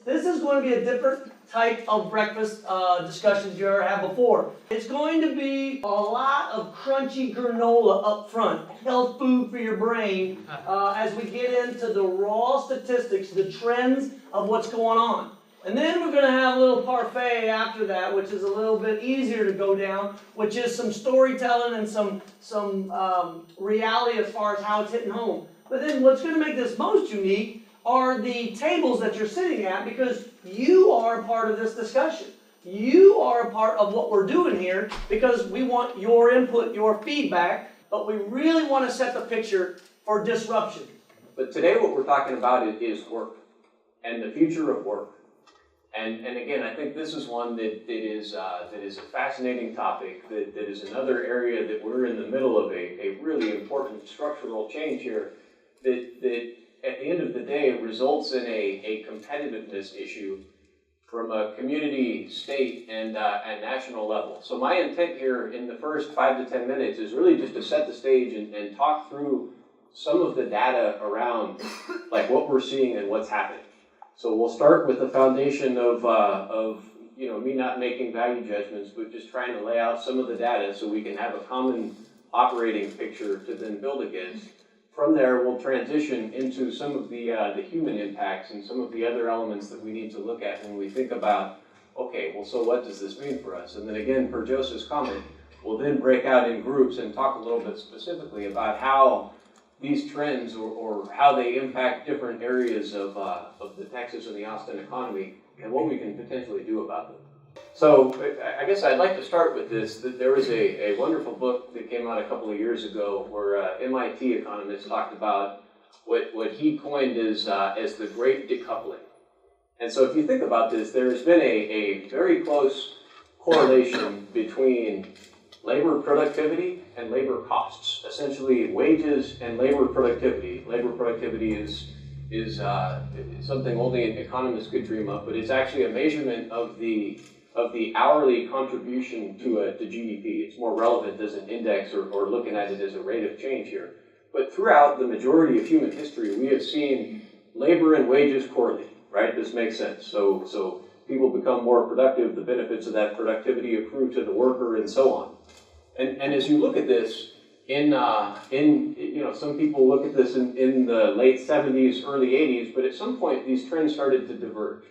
This is going to be a different type of breakfast discussions you ever had before. It's going to be a lot of crunchy granola up front, health food for your brain, as we get into the raw statistics, the trends of what's going on. And then we're going to have a little parfait after that, which is a little bit easier to go down, which is some storytelling and some reality as far as how it's hitting home. But then what's going to make this most unique are the tables that you're sitting at, because you are a part of this discussion. You are a part of what we're doing here because we want your input, your feedback, but we really want to set the picture for disruption. But today what we're talking about is work and the future of work. And again, I think this is one that is a fascinating topic, that is another area that we're in the middle of a really important structural change here that at the end of the day results in a competitiveness issue from a community, state, and national level. So my intent here in the first 5 to 10 minutes is really just to set the stage and talk through some of the data around like what we're seeing and what's happening. So we'll start with the foundation of me not making value judgments, but just trying to lay out some of the data so we can have a common operating picture to then build against. From there, we'll transition into some of the human impacts and some of the other elements that we need to look at when we think about, okay, well, so what does this mean for us? And then again, per Joseph's comment, we'll then break out in groups and talk a little bit specifically about how these trends or how they impact different areas of the Texas and the Austin economy and what we can potentially do about them. So I guess I'd like to start with this, that there was a wonderful book that came out a couple of years ago where MIT economists talked about what he coined as the Great Decoupling. And so if you think about this, there's been a very close correlation between labor productivity and labor costs, essentially wages and labor productivity. Labor productivity is something only economists could dream up, but it's actually a measurement of the hourly contribution to GDP. It's more relevant as an index or looking at it as a rate of change here. But throughout the majority of human history, we have seen labor and wages correlate, right? This makes sense. So people become more productive, the benefits of that productivity accrue to the worker, and so on. And as you look at this, some people look at this in the late 70s, early 80s, but at some point these trends started to diverge.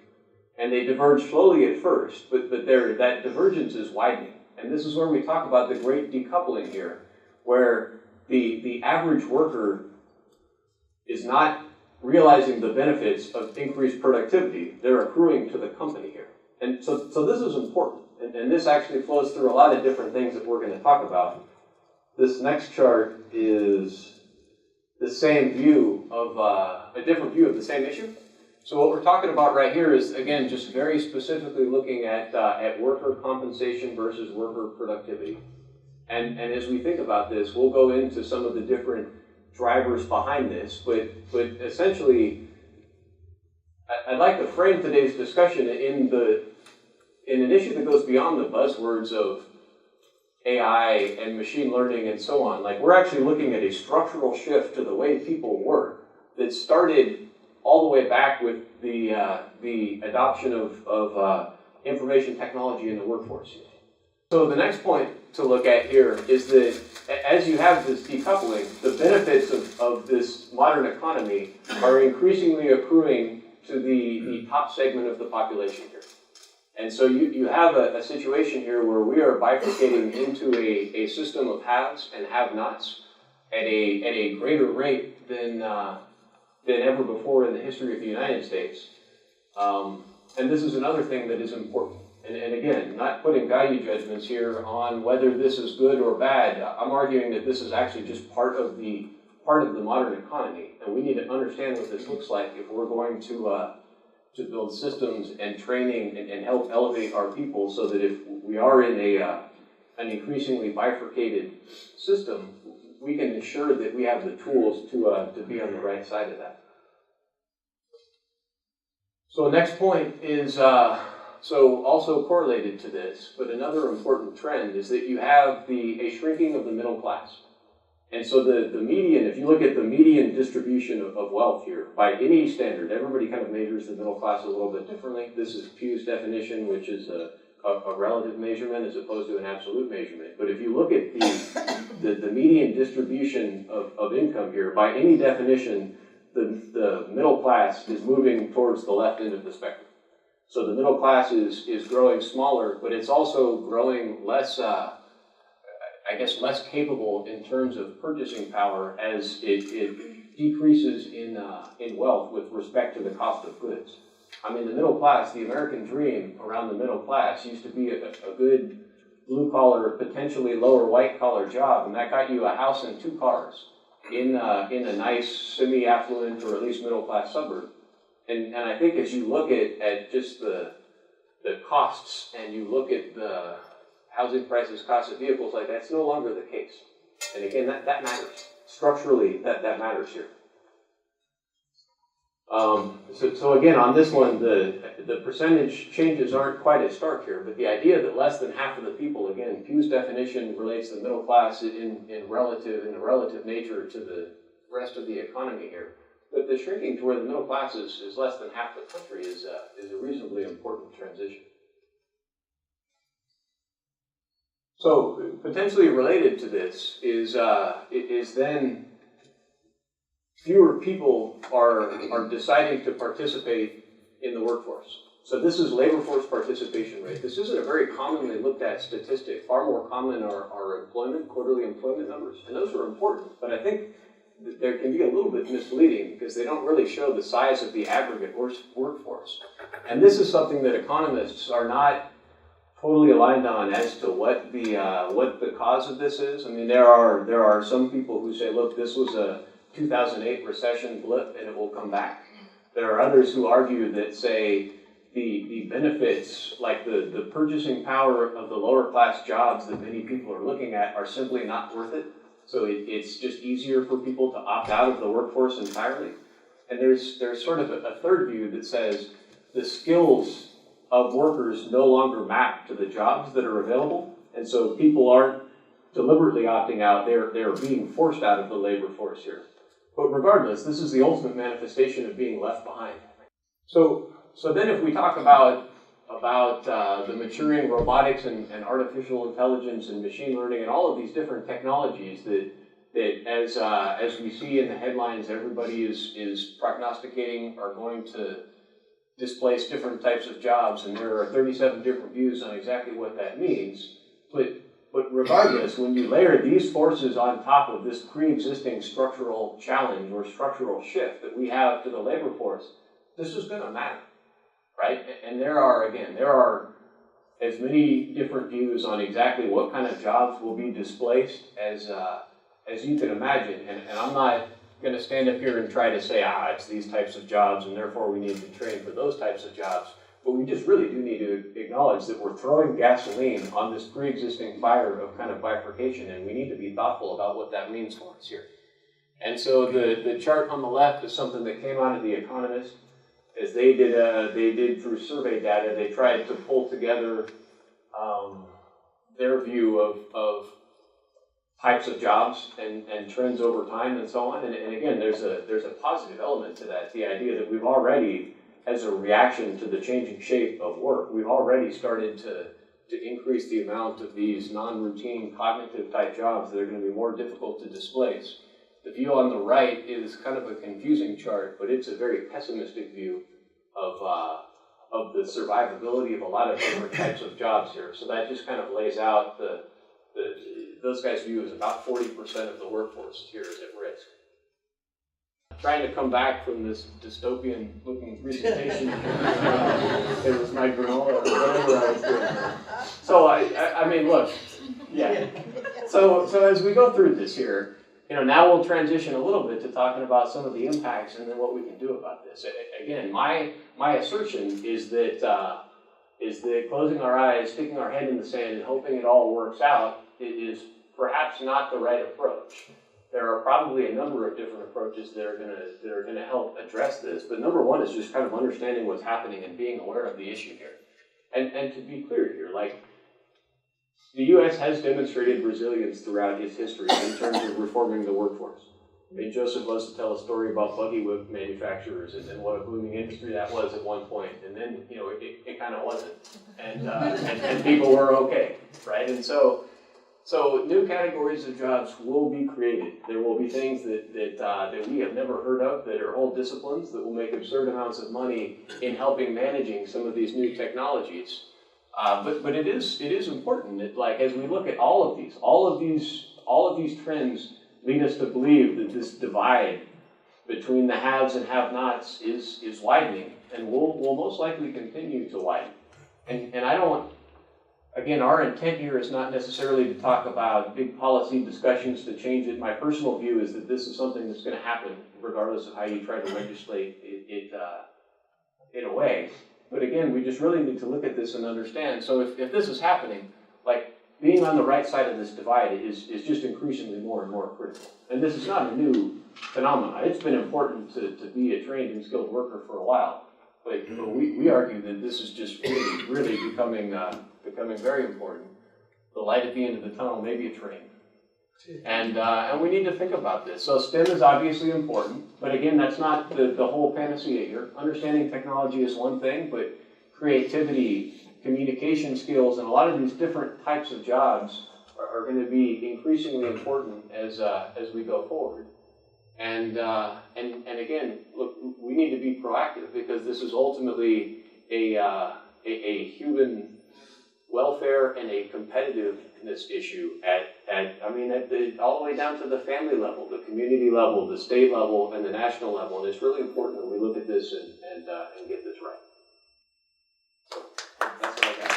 And they diverge slowly at first, but that divergence is widening. And this is where we talk about the Great Decoupling here, where the average worker is not realizing the benefits of increased productivity. They're accruing to the company here. And so this is important. And this actually flows through a lot of different things that we're going to talk about. This next chart is the same view of a different view of the same issue. So what we're talking about right here is, again, just very specifically looking at worker compensation versus worker productivity. And as we think about this, we'll go into some of the different drivers behind this, but essentially, I'd like to frame today's discussion in an issue that goes beyond the buzzwords of AI and machine learning and so on. Like, we're actually looking at a structural shift to the way people work that started all the way back with the adoption of information technology in the workforce. So the next point to look at here is that as you have this decoupling, the benefits of this modern economy are increasingly accruing to the top segment of the population here. And so you have a situation here where we are bifurcating into a system of haves and have-nots at a greater rate than ever before in the history of the United States. And this is another thing that is important. And again, not putting value judgments here on whether this is good or bad. I'm arguing that this is actually just part of the modern economy, and we need to understand what this looks like if we're going to build systems and training and help elevate our people, so that if we are in an increasingly bifurcated system, we can ensure that we have the tools to be on the right side of that. So the next point is, so also correlated to this, but another important trend is that you have a shrinking of the middle class. And so the median, if you look at the median distribution of wealth here, by any standard, everybody kind of measures the middle class a little bit differently. This is Pew's definition, which is a relative measurement as opposed to an absolute measurement. But if you look at the median distribution of income here, by any definition, the middle class is moving towards the left end of the spectrum. So the middle class is growing smaller, but it's also growing less, less capable in terms of purchasing power as it decreases in wealth with respect to the cost of goods. I mean, the middle class, the American dream around the middle class used to be a good blue-collar, potentially lower white-collar job, and that got you a house and 2 cars in a nice semi-affluent or at least middle-class suburb. And I think as you look at just the costs and you look at the housing prices, cost of vehicles like that, it's no longer the case. And again, that matters. Structurally, that matters here. So again, on this one, the percentage changes aren't quite as stark here, but the idea that less than half of the people, again, Pew's definition relates the middle class in a relative nature to the rest of the economy here. But the shrinking to where the middle class is less than half the country is a reasonably important transition. So potentially related to this is then fewer people are deciding to participate in the workforce. So this is labor force participation rate. This isn't a very commonly looked at statistic. Far more common are quarterly employment numbers, and those are important. But I think there can be a little bit misleading because they don't really show the size of the aggregate workforce. And this is something that economists are not totally aligned on as to what the cause of this is. I mean, there are some people who say, look, this was a 2008 recession blip and it will come back. There are others who argue that say the benefits, like the purchasing power of the lower class jobs that many people are looking at are simply not worth it. So it's just easier for people to opt out of the workforce entirely. And there's sort of a third view that says the skills of workers no longer map to the jobs that are available. And so people aren't deliberately opting out, they're being forced out of the labor force here. But regardless, this is the ultimate manifestation of being left behind. So then if we talk about the maturing robotics and artificial intelligence and machine learning and all of these different technologies that as we see in the headlines, everybody is prognosticating are going to displace different types of jobs, and there are 37 different views on exactly what that means. But regardless, when you layer these forces on top of this pre-existing structural challenge or structural shift that we have to the labor force, this is going to matter, right? And there are as many different views on exactly what kind of jobs will be displaced as you can imagine. And I'm not going to stand up here and try to say, it's these types of jobs, and therefore we need to train for those types of jobs. But we just really do need to acknowledge that we're throwing gasoline on this pre-existing fire of kind of bifurcation, and we need to be thoughtful about what that means for us here. And so the chart on the left is something that came out of The Economist. As they did through survey data, they tried to pull together their view of types of jobs and trends over time and so on. And again, there's a positive element to that. The idea that we've already, as a reaction to the changing shape of work, we've already started to increase the amount of these non-routine cognitive type jobs that are going to be more difficult to displace. The view on the right is kind of a confusing chart, but it's a very pessimistic view of the survivability of a lot of different types of jobs here. So that just kind of lays out those guys' view is about 40% of the workforce here is at risk. Trying to come back from this dystopian-looking presentation, it was my granola or whatever I was doing. So I mean, look, yeah. So as we go through this here, now we'll transition a little bit to talking about some of the impacts and then what we can do about this. Again, my assertion is that closing our eyes, sticking our head in the sand, and hoping it all works out is perhaps not the right approach. There are probably a number of different approaches that are going to help address this. But number one is just kind of understanding what's happening and being aware of the issue here. And to be clear here, like The U.S. has demonstrated resilience throughout its history in terms of reforming the workforce. I mean, Joseph loves to tell a story about buggy whip manufacturers and what a booming industry that was at one point, and then it kind of wasn't, and people were okay, right? And so new categories of jobs will be created. There will be things that we have never heard of that are whole disciplines that will make absurd amounts of money in helping managing some of these new technologies. But it is important that, like, as we look at all of these trends lead us to believe that this divide between the haves and have-nots is widening, and will most likely continue to widen. And I don't. Again, our intent here is not necessarily to talk about big policy discussions to change it. My personal view is that this is something that's going to happen regardless of how you try to legislate it away. But again, we just really need to look at this and understand. So if this is happening, like, being on the right side of this divide is just increasingly more and more critical. And this is not a new phenomenon. It's been important to be a trained and skilled worker for a while. But we argue that this is just really becoming very important. The light at the end of the tunnel may be a train. And we need to think about this. So STEM is obviously important, but again, that's not the whole panacea here. Understanding technology is one thing, but creativity, communication skills, and a lot of these different types of jobs are going to be increasingly important as we go forward. And again, look, we need to be proactive, because this is ultimately a human welfare and a competitiveness issue all the way down to the family level, the community level, the state level, and the national level. And it's really important that we look at this and get this right. So that's all I got.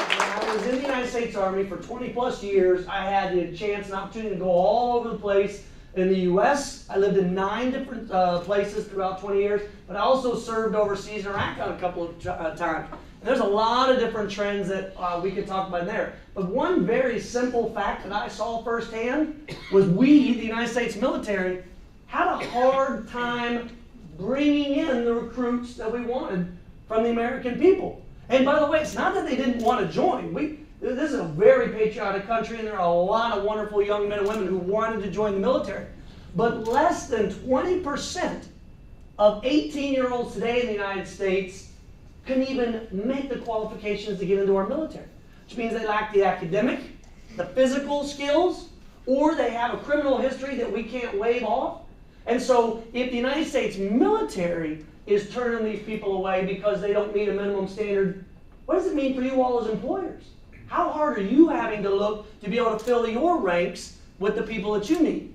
When I was in the United States Army for 20 plus years, I had the chance and opportunity to go all over the place in the U.S. I lived in 9 different places throughout 20 years, but I also served overseas in Iraq on a couple of times. And there's a lot of different trends that we could talk about there. But one very simple fact that I saw firsthand was we, the United States military, had a hard time bringing in the recruits that we wanted from the American people. And by the way, it's not that they didn't want to join. This is a very patriotic country, and there are a lot of wonderful young men and women who wanted to join the military. But less than 20% of 18-year-olds today in the United States can even make the qualifications to get into our military, which means they lack the academic, the physical skills, or they have a criminal history that we can't wave off. And so if the United States military is turning these people away because they don't meet a minimum standard, what does it mean for you all as employers? How hard are you having to look to be able to fill your ranks with the people that you need?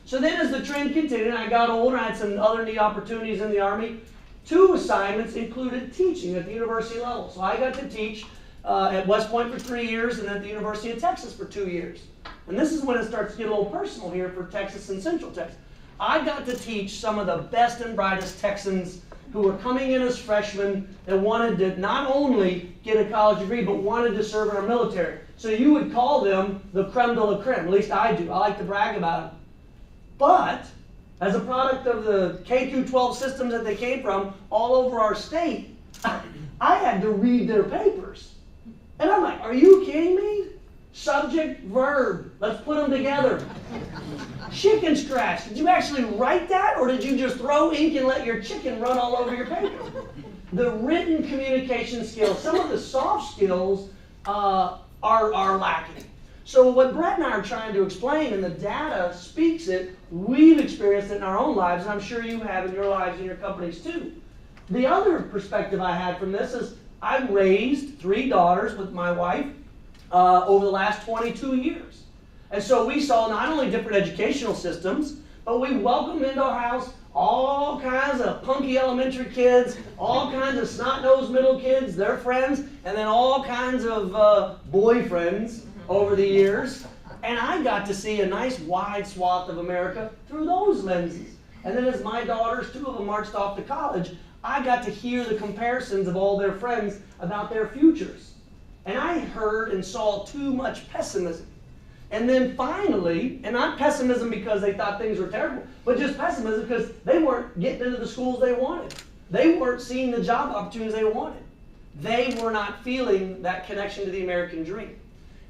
So then as the trend continued, I got older, I had some other neat opportunities in the Army. 2 assignments included teaching at the university level. So I got to teach at West Point for 3 years and at the University of Texas for 2 years. And this is when it starts to get a little personal here for Texas and Central Texas. I got to teach some of the best and brightest Texans who were coming in as freshmen that wanted to not only get a college degree, but wanted to serve in our military. So you would call them the creme de la creme. At least I do. I like to brag about them. But as a product of the K-12 systems that they came from all over our state, I had to read their papers. And I'm like, are you kidding me? Subject, verb, let's put them together. Chicken scratch, did you actually write that, or did you just throw ink and let your chicken run all over your paper? The written communication skills, some of the soft skills are lacking. So what Bret and I are trying to explain, and the data speaks it, we've experienced it in our own lives, and I'm sure you have in your lives and your companies too. The other perspective I had from this is I raised 3 daughters with my wife over the last 22 years. And so we saw not only different educational systems, but we welcomed into our house all kinds of punky elementary kids, all kinds of snot-nosed middle kids, their friends, and then all kinds of boyfriends over the years. And I got to see a nice wide swath of America through those lenses. And then as my daughters, 2 of them marched off to college, I got to hear the comparisons of all their friends about their futures. And I heard and saw too much pessimism. And then finally, and not pessimism because they thought things were terrible, but just pessimism because they weren't getting into the schools they wanted. They weren't seeing the job opportunities they wanted. they were not feeling that connection to the American dream.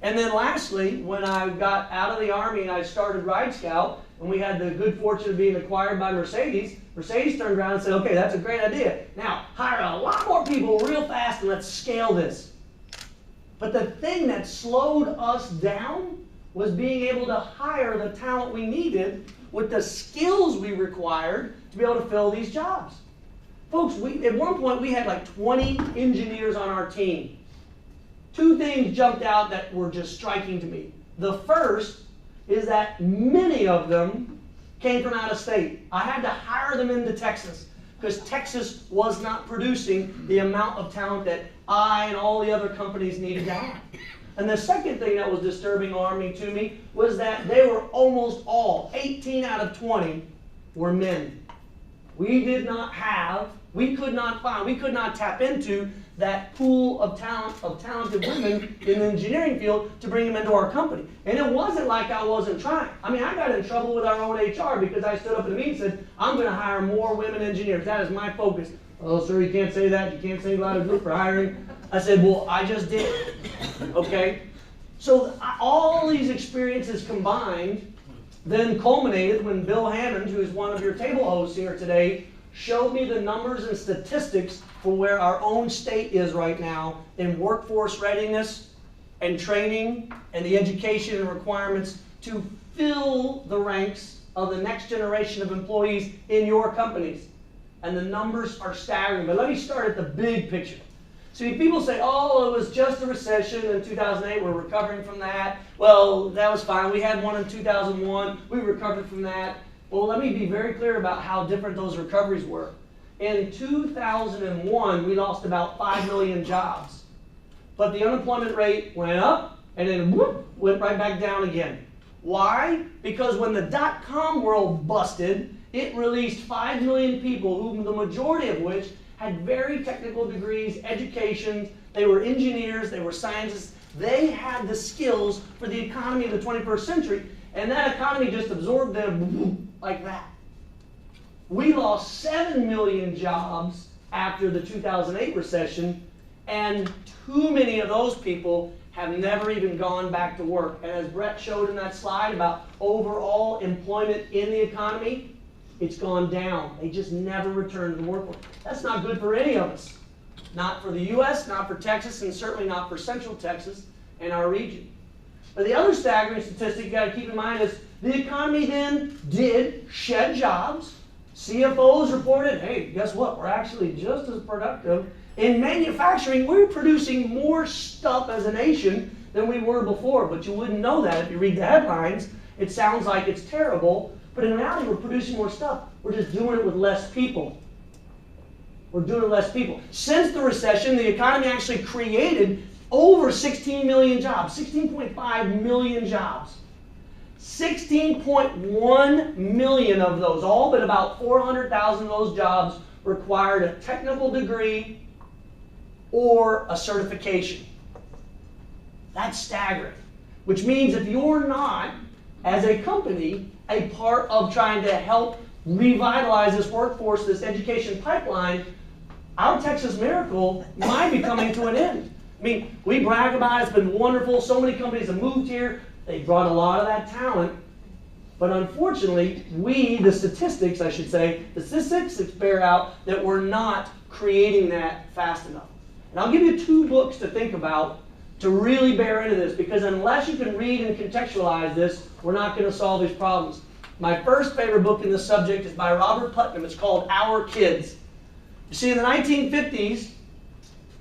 And then lastly, when I got out of the Army and I started Ride Scout, and we had the good fortune of being acquired by Mercedes, Mercedes turned around and said, okay, that's a great idea. Now, hire a lot more people real fast and let's scale this. But the thing that slowed us down was being able to hire the talent we needed with the skills we required to be able to fill these jobs. Folks, at one point we had like 20 engineers on our team. Two things jumped out that were just striking to me. The first is that many of them came from out of state. I had to hire them into Texas because Texas was not producing the amount of talent that I and all the other companies needed to have. And the second thing that was disturbing alarming to me was that they were almost all, 18 out of 20, were men. We could not find, we could not tap into that pool of talented women in the engineering field to bring them into our company. And it wasn't like I wasn't trying. I mean, I got in trouble with our own HR because I stood up in a meeting and said, I'm going to hire more women engineers. That is my focus. Oh, sir, you can't say that. You can't say about a group for hiring. I said, well, I just did. Okay? So all these experiences combined then culminated when Bill Hammond, who is one of your table hosts here today, showed me the numbers and statistics for where our own state is right now in workforce readiness and training and the education and requirements to fill the ranks of the next generation of employees in your companies. And the numbers are staggering. But let me start at the big picture. See, people say, oh, it was just a recession in 2008. We're recovering from that. Well, that was fine. We had one in 2001. We recovered from that. Well, let me be very clear about how different those recoveries were. In 2001, we lost about 5 million jobs. But the unemployment rate went up and then whoop, went right back down again. Why? Because when the dot-com world busted, it released 5 million people, whom the majority of which had very technical degrees, educations, they were engineers, they were scientists, they had the skills for the economy of the 21st century, and that economy just absorbed them like that. We lost 7 million jobs after the 2008 recession, and too many of those people have never even gone back to work. And as Bret showed in that slide about overall employment in the economy, it's gone down. They just never returned to the workforce. That's not good for any of us. Not for the U.S., not for Texas, and certainly not for Central Texas and our region. But the other staggering statistic you got to keep in mind is the economy then did shed jobs. CFOs reported, hey, guess what? We're actually just as productive. In manufacturing, we're producing more stuff as a nation than we were before. But you wouldn't know that if you read the headlines. It sounds like it's terrible. But in reality, we're producing more stuff. We're just doing it with less people. We're doing it with less people. Since the recession, the economy actually created over 16 million jobs, 16.5 million jobs. 16.1 million of those, all but about 400,000 of those jobs required a technical degree or a certification. That's staggering. Which means if you're not, as a company, a part of trying to help revitalize this workforce, this education pipeline, our Texas miracle might be coming to an end. I mean, we brag about it, it's been wonderful, so many companies have moved here, they brought a lot of that talent, but unfortunately, the statistics bear out that we're not creating that fast enough. And I'll give you 2 books to think about to really bear into this, because unless you can read and contextualize this, we're not going to solve these problems. My first favorite book in this subject is by Robert Putnam. It's called Our Kids. You see, in the 1950s,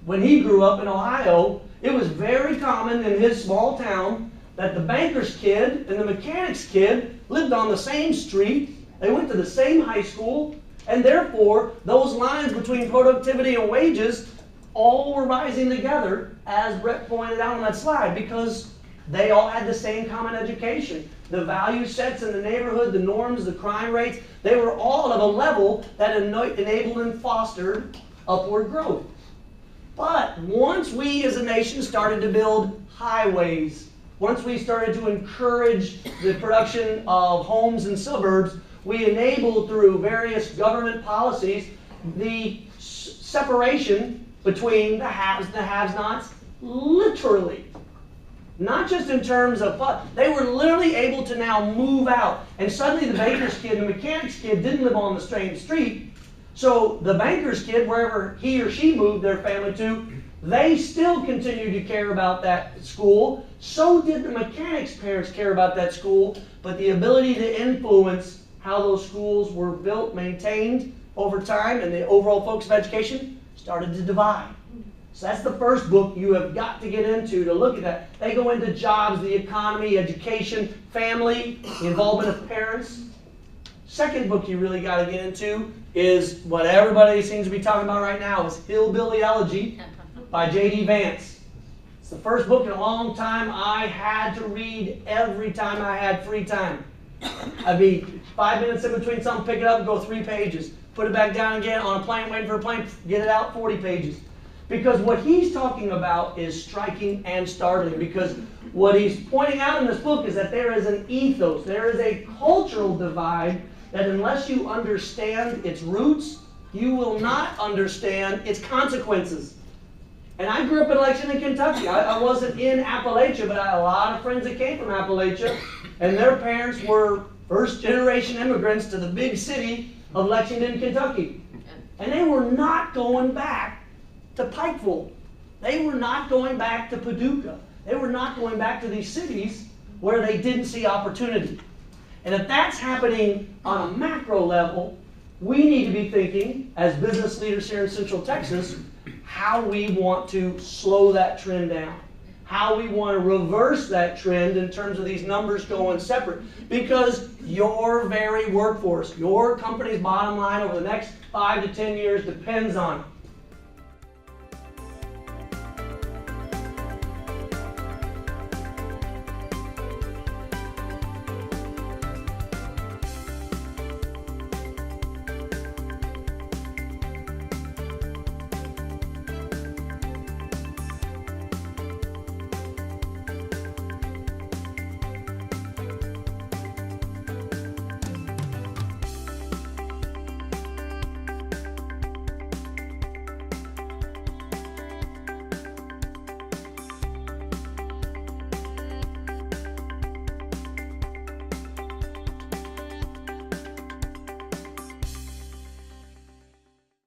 when he grew up in Ohio, it was very common in his small town that the banker's kid and the mechanic's kid lived on the same street, they went to the same high school, and therefore those lines between productivity and wages all were rising together, as Bret pointed out on that slide, because they all had the same common education. The value sets in the neighborhood, the norms, the crime rates, they were all at a level that enabled and fostered upward growth. But once we as a nation started to build highways, once we started to encourage the production of homes in suburbs, we enabled through various government policies the separation between the haves and the have-nots, literally. Not just in terms of fun. They were literally able to now move out. And suddenly the baker's kid and the mechanic's kid didn't live on the same street. So the banker's kid, wherever he or she moved their family to, they still continued to care about that school. So did the mechanic's parents care about that school. But the ability to influence how those schools were built, maintained over time, and the overall focus of education started to divide. So that's the first book you have got to get into to look at that. They go into jobs, the economy, education, family, the involvement of parents. Second book you really got to get into is what everybody seems to be talking about right now, is Hillbilly Elegy by J.D. Vance. It's the first book in a long time I had to read every time I had free time. I'd be 5 minutes in between something, pick it up and go 3 pages. Put it back down again on a plane, waiting for a plane, get it out, 40 pages. Because what he's talking about is striking and startling. Because what he's pointing out in this book is that there is an ethos, there is a cultural divide that unless you understand its roots, you will not understand its consequences. And I grew up in Lexington, Kentucky. I wasn't in Appalachia, but I had a lot of friends that came from Appalachia, and their parents were first-generation immigrants to the big city of Lexington, Kentucky. And they were not going back to Pikeville. They were not going back to Paducah. They were not going back to these cities where they didn't see opportunity. And if that's happening on a macro level, we need to be thinking, as business leaders here in Central Texas, how we want to slow that trend down. How we want to reverse that trend in terms of these numbers going separate. Because your very workforce, your company's bottom line over the next 5 to 10 years depends on